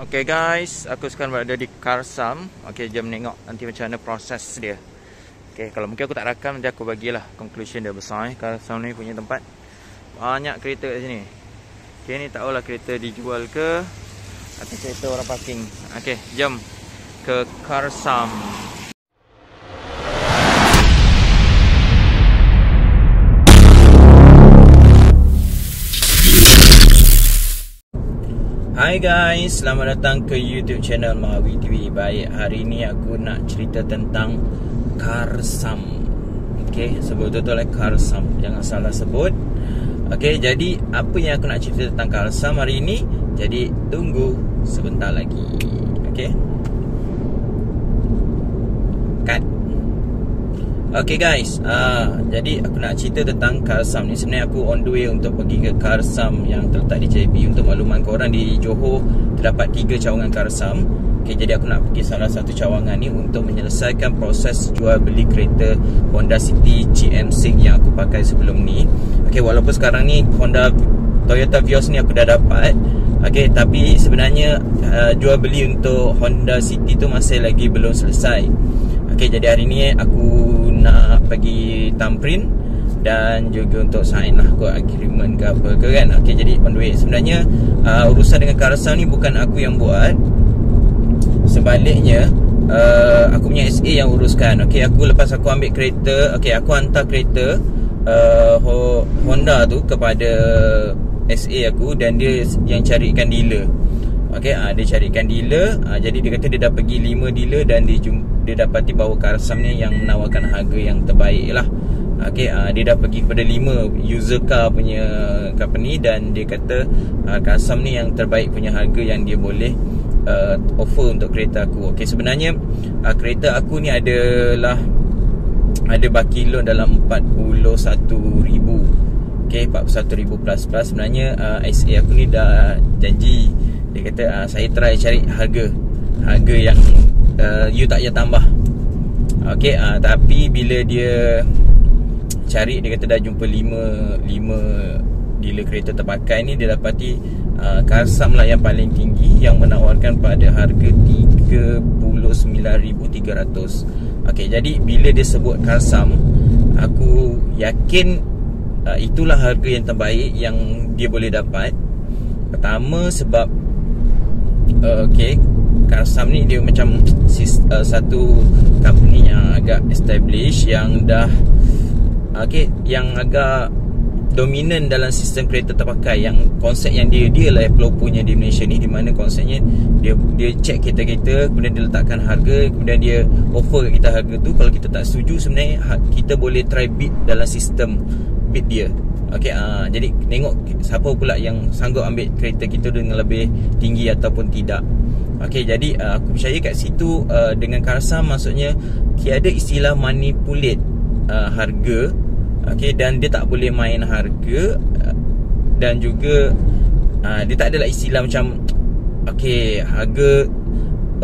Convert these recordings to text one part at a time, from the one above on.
Okay guys, aku sekarang berada di Karsam. Okay, jom tengok nanti macam mana proses dia. Okay, kalau mungkin aku tak rakam, nanti aku bagilah conclusion dia besar. Karsam ni punya tempat banyak kereta kat sini. Okay, ni tak tahulah kereta dijual ke atau kereta orang parking. Okay, jom ke Karsam. Hai guys, selamat datang ke YouTube channel Mahawi TV. Baik, hari ni aku nak cerita tentang Karsam. Okay, sebut betul-betul Karsam, jangan salah sebut. Okay, jadi apa yang aku nak cerita tentang Karsam hari ni? Jadi tunggu sebentar lagi. Okay, cut. Okay guys, jadi aku nak cerita tentang Karsam ni. Sebenarnya aku on the way untuk pergi ke Karsam yang terletak di JB. Untuk makluman korang, di Johor terdapat 3 cawangan Karsam. Okay, jadi aku nak pergi salah satu cawangan ni untuk menyelesaikan proses jual beli kereta Honda City GM6 yang aku pakai sebelum ni. Okay, walaupun sekarang ni Toyota Vios ni aku dah dapat. Okay, tapi sebenarnya jual beli untuk Honda City tu masih lagi belum selesai. Okay, jadi hari ni aku nak pergi thumbprint dan juga untuk sign lah kot agreement ke apa ke kan. Okay, jadi on the way. Sebenarnya urusan dengan Karsam ni bukan aku yang buat. Sebaliknya aku punya SA yang uruskan. Okay, aku lepas aku ambil kereta, okay, aku hantar kereta Honda tu kepada SA aku dan dia yang carikan dealer. Okay, dia carikan dealer. Jadi dia kata dia dah pergi 5 dealer dan dia dapati bahawa Karsam ni yang menawarkan harga yang terbaik lah. Okay, dia dah pergi kepada 5 user car punya company dan dia kata Karsam ni yang terbaik punya harga yang dia boleh offer untuk kereta aku. Okay, sebenarnya kereta aku ni ada baki loan dalam 41,000. Okay, 41,000 plus. Sebenarnya SA aku ni dah janji. Dia kata saya try cari harga yang you tak payah tambah. Okay, tapi bila dia cari, dia kata dah jumpa 5 dealer kereta terpakai ni, dia dapati Karsam lah yang paling tinggi, yang menawarkan pada harga 39,300. Okay, jadi bila dia sebut Karsam, aku yakin itulah harga yang terbaik yang dia boleh dapat. Pertama sebab okay, Karsam ni dia macam satu company yang agak established, yang dah yang agak dominan dalam sistem kereta terpakai. Yang konsep yang dia lah pelopornya di Malaysia ni, di mana konsepnya dia check kereta-kereta, kemudian dia letakkan harga, kemudian dia offer kat kita harga tu. Kalau kita tak setuju, sebenarnya kita boleh try bid dalam sistem bid dia. Okay, jadi tengok siapa pula yang sanggup ambil kereta kita dengan lebih tinggi ataupun tidak. Okay, jadi aku percaya kat situ dengan Karsam, maksudnya tiada istilah manipulate harga. Okay, dan dia tak boleh main harga, dan juga dia tak adalah istilah macam okay, harga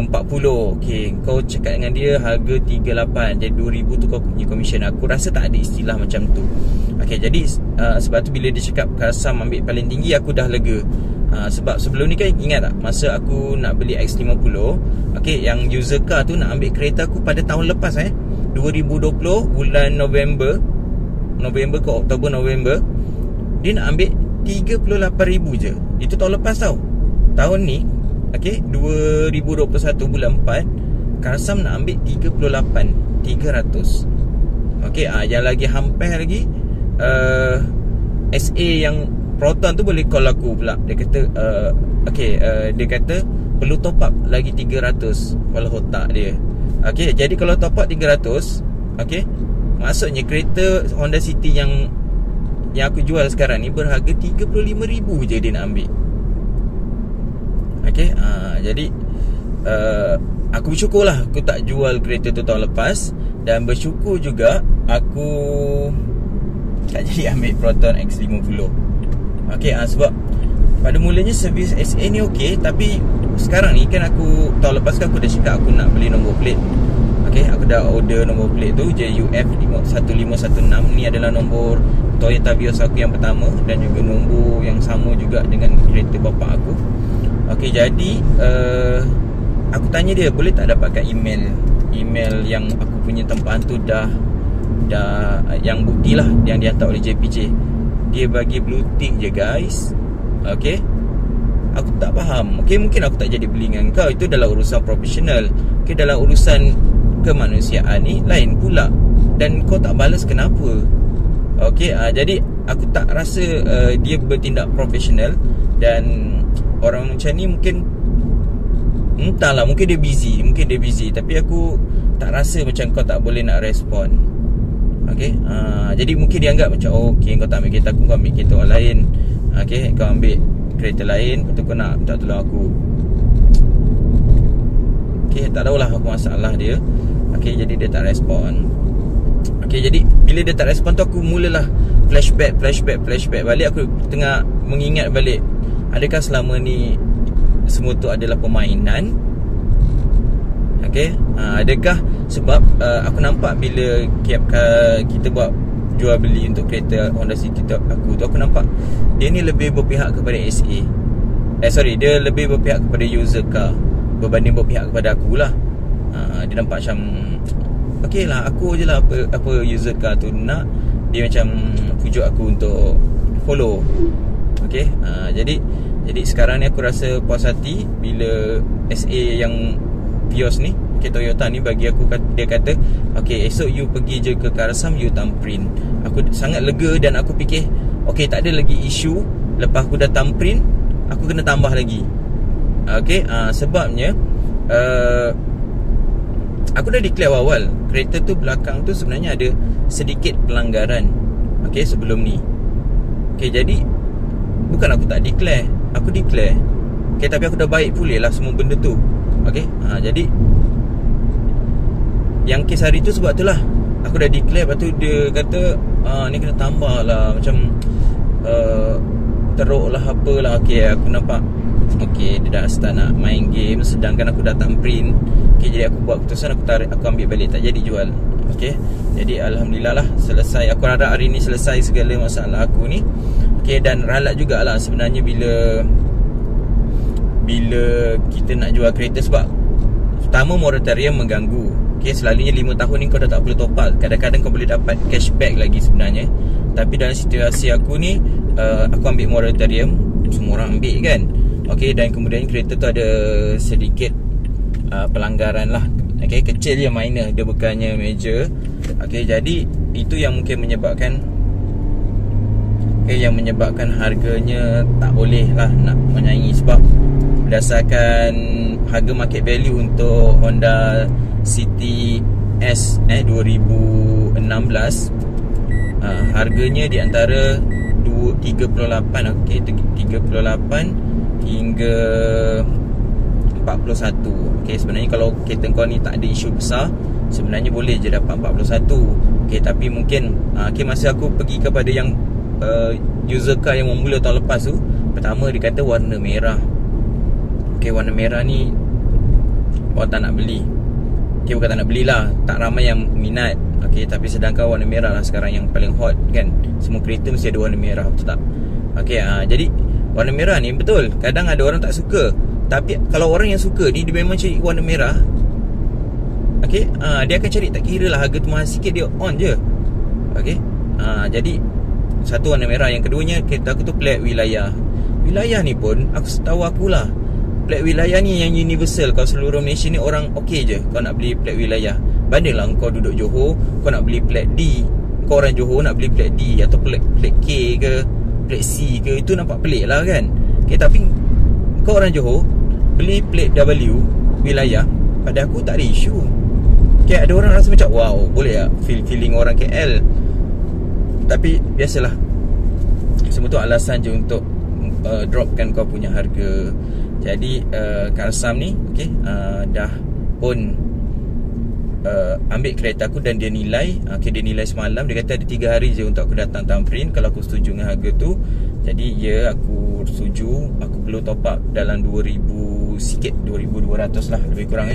40, okay, kau cakap dengan dia harga 38, jadi 2,000 tu kau punya commission. Aku rasa tak ada istilah macam tu. Okay, jadi sebab tu bila dia cakap Karsam ambil paling tinggi, aku dah lega. Sebab sebelum ni kan, ingat tak masa aku nak beli X50, okay, yang user car tu nak ambil kereta aku pada tahun lepas 2020 bulan November ke Oktober, dia nak ambil 38,000 je. Itu tahun lepas tau. Tahun ni, okay, 2021 bulan 4, Karsam nak ambil 38,300. Okay, yang lagi hampir lagi SA yang Proton tu boleh call aku pula. Dia kata dia kata perlu top up lagi 300 kepala otak dia. Okay, jadi kalau top up 300, okay, maksudnya kereta Honda City yang aku jual sekarang ni berharga 35,000 je dia nak ambil. Okay, jadi aku bersyukur lah aku tak jual kereta tu tahun lepas. Dan bersyukur juga aku tak jadi ambil Proton X50. Okay, sebab pada mulanya servis SA ni okay, tapi sekarang ni kan aku tahun lepas kan aku dah cakap aku nak beli nombor plate. Okay, aku dah order nombor plate tu JUF 1516. Ni adalah nombor Toyota Vios aku yang pertama, dan juga nombor yang sama juga dengan kereta bapa aku. Okey, jadi aku tanya dia boleh tak dapatkan email yang aku punya tempaan tu dah yang bukti lah yang dihantar oleh JPJ. Dia bagi blue tick je guys. Okey, aku tak faham. Okey, mungkin aku tak jadi beli dengan kau. Itu dalam urusan profesional. Okey, dalam urusan kemanusiaan ni lain pula. Dan kau tak balas kenapa? Okey, jadi aku tak rasa dia bertindak profesional. Dan orang macam ni mungkin entahlah, mungkin dia busy. Tapi aku tak rasa macam kau tak boleh nak respon. Okey, jadi mungkin dia anggap macam okey, kau tak ambil kereta aku, kau ambil kereta orang lain. Okey, kau ambil kereta lain, lepas tu kau nak minta tolong aku. Okey, tak tahulah apa masalah dia. Okey, jadi dia tak respon. Okey, jadi bila dia tak respon tu aku mulalah flashback balik. Aku tengah mengingat balik, adakah selama ni semua tu adalah permainan? Okey, adakah sebab aku nampak bila kita buat jual beli untuk kereta Honda City aku tu, aku nampak dia ni lebih berpihak kepada SA. Dia lebih berpihak kepada user car berbanding berpihak kepada aku lah. Dia nampak macam okey lah, aku je lah apa user car tu nak. Dia macam pujuk aku untuk follow. Okey, jadi sekarang ni aku rasa puas hati bila SA yang Vios ni, okay, Toyota ni bagi aku, dia kata okay, esok you pergi je ke Karsam, you thumbprint. Aku sangat lega dan aku fikir okay, tak ada lagi isu. Lepas aku dah thumbprint, aku kena tambah lagi. Okay, sebabnya aku dah declare awal kereta tu belakang tu sebenarnya ada sedikit pelanggaran. Okay, sebelum ni. Okay, jadi bukan aku tak declare, aku declare. Okay, tapi aku dah baik pulih lah semua benda tu. Okay, jadi yang kes hari tu sebab tu lah aku dah declare. Lepas tu dia kata ni kena tambah lah, macam teruk lah apalah. Okay, aku nampak okay, dia dah start nak main game sedangkan aku dah thumbprint. Okay, jadi aku buat keputusan, aku ambil balik, tak jadi jual. Okay, jadi Alhamdulillah lah selesai. Aku harap hari ni selesai segala masalah aku ni. Okay, dan ralat jugalah sebenarnya bila kita nak jual kereta, sebab pertama moratorium mengganggu. Okay, selalunya 5 tahun ni kau dah tak perlu top up. Kadang-kadang kau boleh dapat cashback lagi sebenarnya. Tapi dalam situasi aku ni, aku ambil moratorium, semua orang ambil kan. Okay, dan kemudian kereta tu ada sedikit pelanggaran lah. Okay, kecil je, minor, dia bukannya major. Okay, jadi itu yang mungkin menyebabkan harganya tak boleh lah nak menyaingi. Sebab berdasarkan harga market value untuk Honda City S 2016, harganya di antara 38, okay, 38 hingga 41. Okay, sebenarnya kalau kereta kau ni tak ada isu besar, sebenarnya boleh je dapat 41. Okay, tapi mungkin okay, masa aku pergi kepada yang user car yang memula tahun lepas tu, pertama dia kata warna merah. Okay, warna merah ni orang tak nak beli. Okay, bukan tak nak belilah, tak ramai yang minat. Okay, tapi sedangkan warna merah lah sekarang yang paling hot kan. Semua kereta mesti ada warna merah, betul tak? Okay, jadi warna merah ni betul, kadang ada orang tak suka. Tapi kalau orang yang suka ni, dia memang cari warna merah. Okay, dia akan cari, tak kira lah harga tu mahal sikit, dia on je. Okay, jadi satu warna merah. Yang keduanya, kereta aku tu plat wilayah. Wilayah ni pun setahu aku lah, plat wilayah ni yang universal. Kalau seluruh Malaysia ni orang okey je kau nak beli plat wilayah. Bandinglah kau duduk Johor, kau nak beli plat D. Kau orang Johor nak beli plat D atau plat K ke, plat C ke, itu nampak pelik lah kan. Okay, tapi kau orang Johor beli plat W wilayah, pada aku tak ada isu. Okay, ada orang rasa macam wow, boleh lah feeling orang KL. Tapi biasalah, semua tu alasan je untuk dropkan kau punya harga. Jadi Karsam ni okay, dah pun ambil kereta aku dan dia nilai. Okay, dia nilai semalam. Dia kata ada 3 hari je untuk aku datang thumbprint kalau aku setuju dengan harga tu. Jadi ya, aku setuju. Aku perlu top up dalam 2,000 sikit, 2,200 lah lebih kurang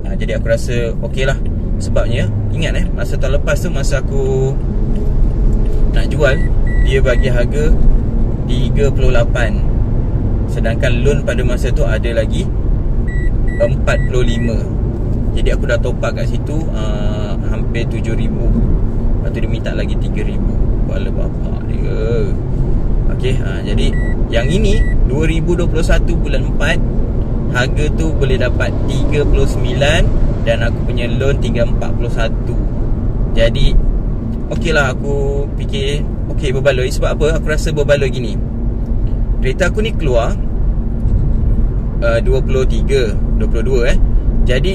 jadi aku rasa okey lah. Sebabnya ingat masa tahun lepas tu, masa aku nak jual, dia bagi harga 38. Sedangkan loan pada masa tu ada lagi 45. Jadi aku dah top up kat situ hampir 7,000. Lepas tu dia minta lagi 3,000. Kepala bapak dia. Okey, jadi yang ini 2021 bulan 4, harga tu boleh dapat 39 dan aku punya loan tinggal 41. Jadi okey lah, aku fikir okey berbaloi. Sebab apa aku rasa berbaloi gini? Kereta aku ni keluar 22. Jadi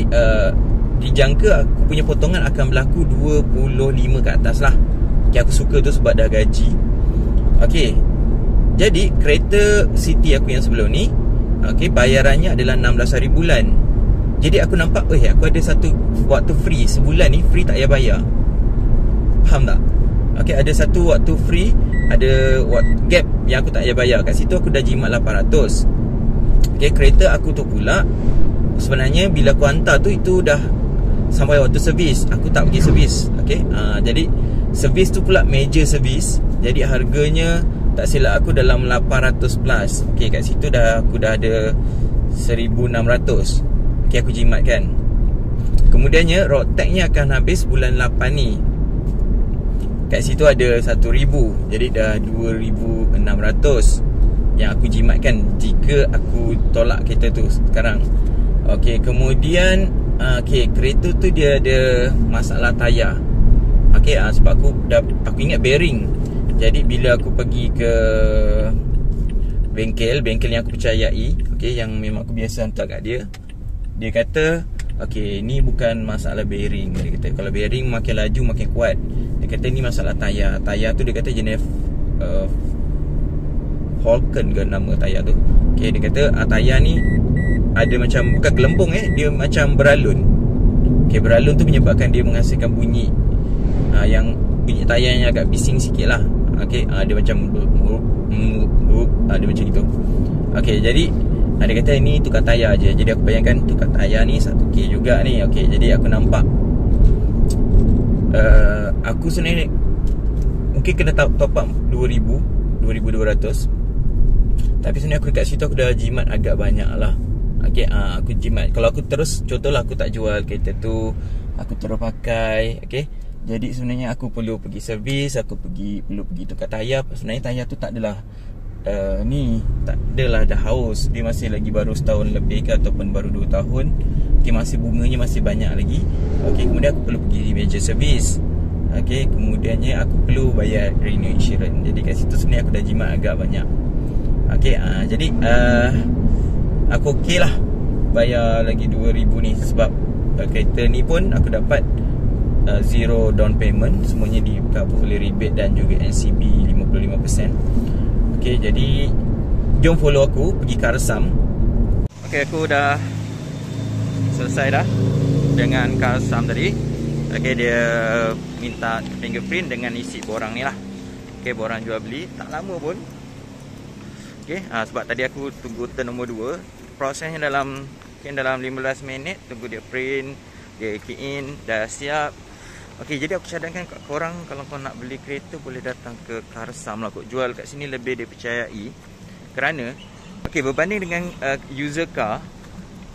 dijangka aku punya potongan akan berlaku 25 ke atas lah. Okay, aku suka tu sebab dah gaji. Okay, jadi kereta City aku yang sebelum ni, okay, bayarannya adalah 16 hari bulan. Jadi aku nampak aku ada satu waktu free. Sebulan ni free tak payah bayar. Faham tak? Okay, ada satu waktu free, ada gap yang aku tak payah bayar. Kat situ aku dah jimat 800. Okay, kereta aku tu pula sebenarnya bila aku hantar tu itu dah sampai waktu servis. Aku tak pergi servis. Okay, jadi servis tu pula major servis. Jadi harganya tak silap aku dalam 800 plus. Okay, kat situ aku dah ada 1,600. Okay, aku jimatkan. Kemudiannya road tagnya akan habis bulan 8 ni. Kat situ ada 1,000. Jadi dah 2,600 yang aku jimatkan jika aku tolak kereta tu sekarang. Okay, kemudian kereta tu dia ada masalah tayar. Okay, sebab aku ingat bearing. Jadi bila aku pergi ke bengkel yang aku percayai, okay, yang memang aku biasa hantar kat dia, dia kata okay, ni bukan masalah bearing. Dia kata kalau bearing makin laju makin kuat. Dia kata ni masalah tayar. Tayar tu dia kata jenis Falcon ke nama tayar tu. Okay, dia kata tayar ni ada macam, bukan gelembung dia macam beralun. Okay, beralun tu menyebabkan dia menghasilkan bunyi yang bunyi tayar yang agak bising sikit lah. Okay, dia macam dia macam gitu. Okay, jadi dia kata ni tukar tayar je. Jadi aku bayangkan tukar tayar ni 1K juga ni. Okay, jadi aku nampak aku sebenarnya mungkin kena top up 2,200. Tapi sebenarnya aku dekat situ aku dah jimat agak banyak lah. Okay, aku jimat. Kalau aku terus, contohlah aku tak jual kereta tu, aku terus pakai. Okay, jadi sebenarnya aku perlu pergi servis, aku perlu pergi tukar tayar. Sebenarnya tayar tu tak adalah tak adalah dah haus. Dia masih lagi baru setahun lebih ke ataupun baru 2 tahun. Okay, masih bunganya masih banyak lagi. Okay, kemudian aku perlu pergi major servis. Okay, kemudiannya aku perlu bayar renew insurance. Jadi kat situ sebenarnya aku dah jimat agak banyak. Okay, jadi aku okey lah bayar lagi 2,000 ni. Sebab kereta ni pun aku dapat zero down payment. Semuanya di cover oleh rebate dan juga NCB 55%. Okay, jadi jom follow aku pergi Karsam. Okay, aku dah selesai dah dengan Karsam tadi. Okay, dia minta fingerprint dengan isi borang ni lah. Okay, borang jual beli. Tak lama pun. Okay, sebab tadi aku tunggu turn nombor 2. Prosesnya dalam 15 minit. Tunggu dia print, dia key in, dah siap. Okay, jadi aku cadangkan kat korang, kalau kau nak beli kereta boleh datang ke Karsam lah. Kau jual kat sini lebih dipercayai. Kerana okay, berbanding dengan user car,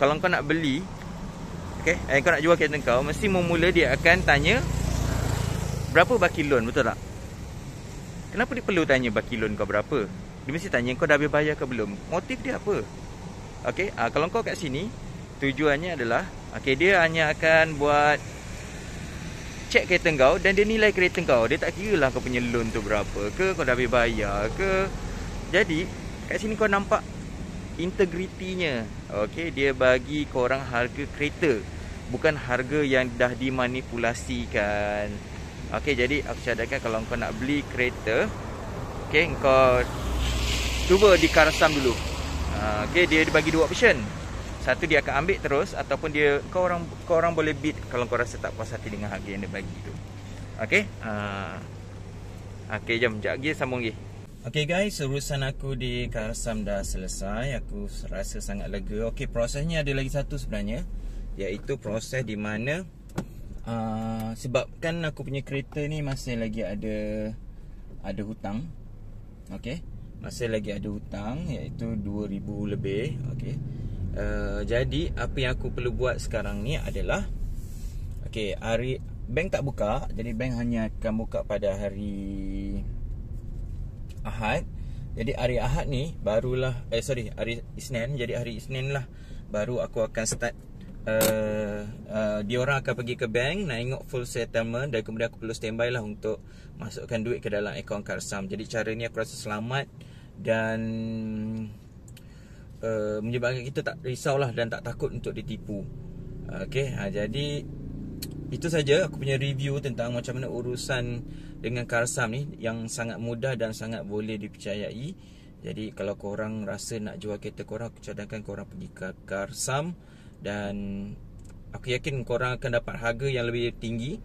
kalau kau nak beli, okay, kau nak jual kereta kau, mesti mula dia akan tanya berapa baki loan, betul tak? Kenapa dia perlu tanya baki loan kau berapa? Dia mesti tanya kau dah habis bayar ke belum. Motif dia apa? Okay, kalau kau kat sini, tujuannya adalah okay, dia hanya akan buat cek kereta kau dan dia nilai kereta kau. Dia tak kira lah kau punya loan tu berapa ke, kau dah habis bayar ke. Jadi kat sini kau nampak integritinya. Okay, dia bagi korang harga kereta, bukan harga yang dah dimanipulasikan. Okay, jadi aku cadangkan kalau kau nak beli kereta, okay, kau cuba di Karsam dulu. Okay, dia bagi 2 option. Satu dia akan ambil terus, ataupun kau orang boleh bid kalau kau rasa tak puas hati dengan harga yang dia bagi tu. Okay, okay, jom sekejap lagi sambung lagi. Okay guys, urusan aku di Karsam dah selesai. Aku rasa sangat lega. Okay, prosesnya ada lagi satu sebenarnya, iaitu proses di mana sebabkan aku punya kereta ni masih lagi ada hutang. Okay, masih lagi ada hutang, iaitu 2,000 lebih. Okey. Jadi apa yang aku perlu buat sekarang ni adalah, okey, hari bank tak buka, jadi bank hanya akan buka pada hari Ahad. Jadi hari Ahad ni barulah hari Isnin. Jadi hari Isnin lah baru aku akan start. Diorang akan pergi ke bank nak tengok full settlement, dan kemudian aku perlu standby lah untuk masukkan duit ke dalam akaun Karsam. Jadi cara ni aku rasa selamat dan menyebabkan kita tak risaulah dan tak takut untuk ditipu. Okey, jadi itu saja aku punya review tentang macam mana urusan dengan Karsam ni, yang sangat mudah dan sangat boleh dipercayai. Jadi kalau korang rasa nak jual kereta korang, aku cadangkan korang pergi ke Karsam, dan aku yakin korang akan dapat harga yang lebih tinggi,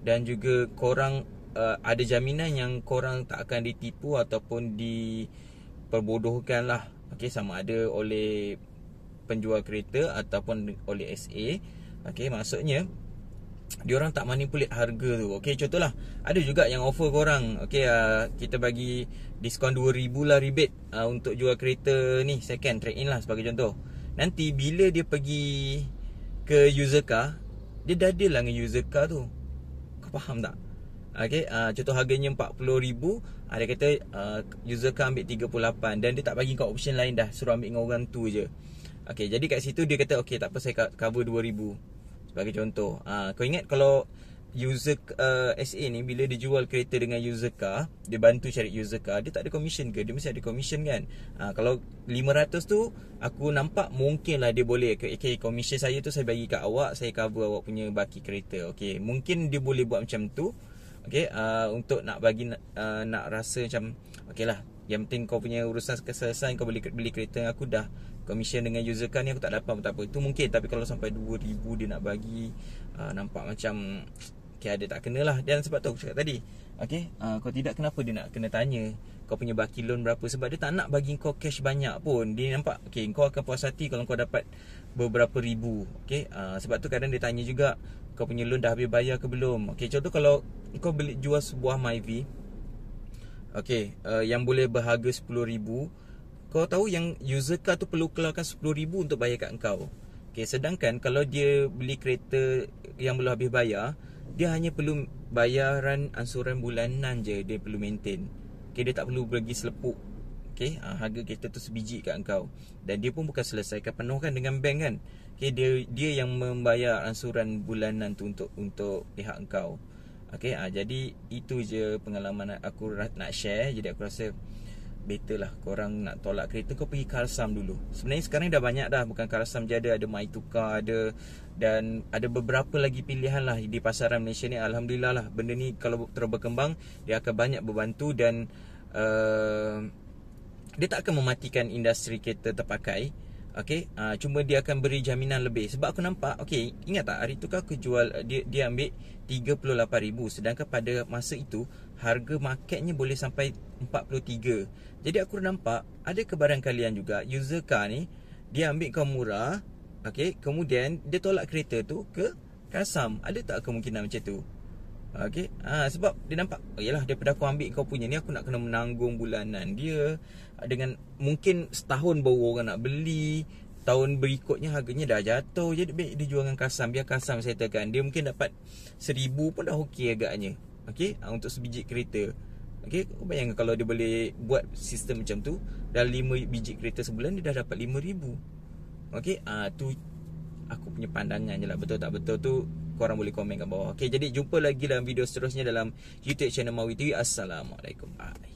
dan juga korang ada jaminan yang korang tak akan ditipu ataupun diperbodohkan lah. Okey, sama ada oleh penjual kereta ataupun oleh SA. Okey, maksudnya diorang tak manipulate harga tu. Okey, contohlah ada juga yang offer korang, okey, kita bagi diskaun 2,000 lah rebate untuk jual kereta ni second, trade in lah sebagai contoh. Nanti bila dia pergi ke user car, dia dah deal lah dengan user car tu. Kau faham tak? Okey, contoh harganya 40,000, dia kata user car ambil 38, dan dia tak bagi kau option lain dah, suruh ambil dengan orang tu je. Okey, jadi kat situ dia kata okey, tak apa, saya cover 2,000 sebagai contoh. Kau ingat kalau user SA ni bila dia jual kereta dengan user car, dia bantu cari user car, dia tak ada commission ke? Dia mesti ada commission kan? Kalau 500 tu aku nampak mungkin lah dia boleh, okay, commission saya tu saya bagi kat awak, saya cover awak punya baki kereta. Okey, mungkin dia boleh buat macam tu. Okey, untuk nak bagi nak rasa macam okey lah, yang penting kau punya urusan selesai, kau boleh beli kereta aku, dah commission dengan user car ni aku tak dapat, tak apa. Itu mungkin, tapi kalau sampai 2,000 dia nak bagi, nampak macam okey, ada tak kena lah. Dan sebab tu aku cakap tadi, okey, kau tidak, kenapa dia nak kena tanya kau punya baki loan berapa? Sebab dia tak nak bagi kau cash banyak pun. Dia nampak okey, kau akan puas hati kalau kau dapat beberapa ribu. Okey, sebab tu kadang dia tanya juga kau punya loan dah habis bayar ke belum. Okey, contoh kalau kau beli jual sebuah Myvi, okey, yang boleh berharga 10,000, kau tahu yang user car tu perlu keluarkan 10,000 untuk bayar kat engkau. Okey, sedangkan kalau dia beli kereta yang belum habis bayar, dia hanya perlu bayaran ansuran bulanan je, dia perlu maintain. Okey, dia tak perlu bagi selepuk. Okey, harga kereta tu sebiji kat engkau, dan dia pun bukan selesaikan penuhkan dengan bank kan. Okey, dia yang membayar ansuran bulanan tu untuk pihak engkau. Okey, jadi itu je pengalaman aku nak share. Jadi aku rasa better lah korang nak tolak kereta, kau pergi Karsam dulu. Sebenarnya sekarang dah banyak dah, bukan Karsam je ada MyTukar ada, dan ada beberapa lagi pilihan lah di pasaran Malaysia ni. Alhamdulillah lah, benda ni kalau terus berkembang, dia akan banyak berbantu, dan dia tak akan mematikan industri kereta terpakai. Okey, cuma dia akan beri jaminan lebih. Sebab aku nampak, okey, ingat tak hari tu kan aku jual, dia ambil 38,000, sedangkan pada masa itu harga marketnya boleh sampai 43. Jadi aku nampak ada kebarangkalian juga user car ni dia ambil kau murah, okey, kemudian dia tolak kereta tu ke Karsam. Ada tak kemungkinan macam tu? Okey, sebab dia nampak, yalah, daripada aku ambil kau punya ni, aku nak kena menanggung bulanan dia, dengan mungkin setahun baru orang nak beli, tahun berikutnya harganya dah jatuh. Jadi baik dia jual dengan Karsam, biar Karsam settlekan. Dia mungkin dapat 1,000 pun dah okey agaknya. Okey, untuk sebiji kereta. Okey, kau bayangkan kalau dia boleh buat sistem macam tu, dah 5 biji kereta sebulan, dia dah dapat 5,000. Okey, tu aku punya pandangan je lah. Betul tak betul tu korang boleh komen kat bawah. Okey, jadi jumpa lagi dalam video seterusnya dalam YouTube channel Mawi TV. Assalamualaikum. Bye.